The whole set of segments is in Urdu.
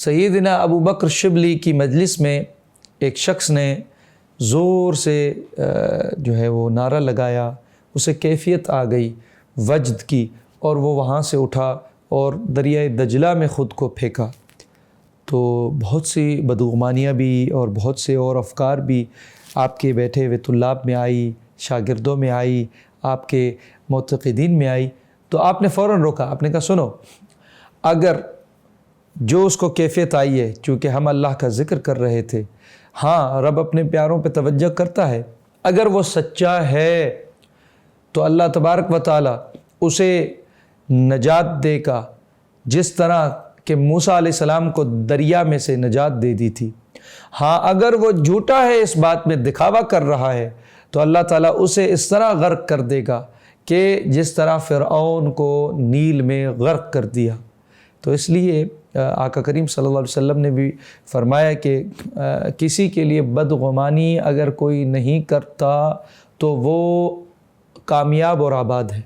سیدنا ابو بکر شبلی کی مجلس میں ایک شخص نے زور سے جو ہے وہ نعرہ لگایا، اسے کیفیت آ گئی وجد کی، اور وہ وہاں سے اٹھا اور دریائے دجلہ میں خود کو پھینکا۔ تو بہت سی بدگمانیاں بھی اور بہت سے اور افکار بھی آپ کے بیٹھے ہوئے طلاب میں آئی، شاگردوں میں آئی، آپ کے معتقدین میں آئی۔ تو آپ نے فوراً روکا، آپ نے کہا سنو، اگر جو اس کو کیفیت آئی ہے، چونکہ ہم اللہ کا ذکر کر رہے تھے، ہاں رب اپنے پیاروں پہ توجہ کرتا ہے، اگر وہ سچا ہے تو اللہ تبارک و تعالی اسے نجات دے گا، جس طرح کہ موسیٰ علیہ السلام کو دریا میں سے نجات دے دی تھی۔ ہاں اگر وہ جھوٹا ہے، اس بات میں دکھاوا کر رہا ہے، تو اللہ تعالیٰ اسے اس طرح غرق کر دے گا کہ جس طرح فرعون کو نیل میں غرق کر دیا۔ تو اس لیے آقا کریم صلی اللہ علیہ وسلم نے بھی فرمایا کہ کسی کے لیے بدگمانی اگر کوئی نہیں کرتا تو وہ کامیاب اور آباد ہے،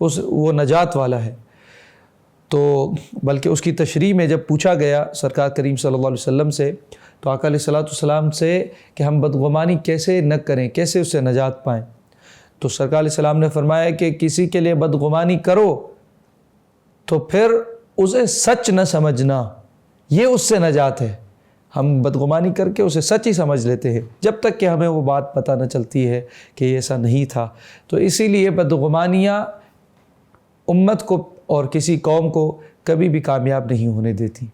وہ نجات والا ہے۔ تو بلکہ اس کی تشریح میں جب پوچھا گیا سرکار کریم صلی اللہ علیہ وسلم سے، تو آقا علیہ السلام سے کہ ہم بدگمانی کیسے نہ کریں، کیسے اس سے نجات پائیں، تو سرکار علیہ السلام نے فرمایا کہ کسی کے لیے بدگمانی کرو تو پھر اسے سچ نہ سمجھنا، یہ اس سے نجات ہے۔ ہم بدگمانی کر کے اسے سچ ہی سمجھ لیتے ہیں جب تک کہ ہمیں وہ بات پتہ نہ چلتی ہے کہ یہ ایسا نہیں تھا۔ تو اسی لیے بدگمانیاں امت کو اور کسی قوم کو کبھی بھی کامیاب نہیں ہونے دیتی۔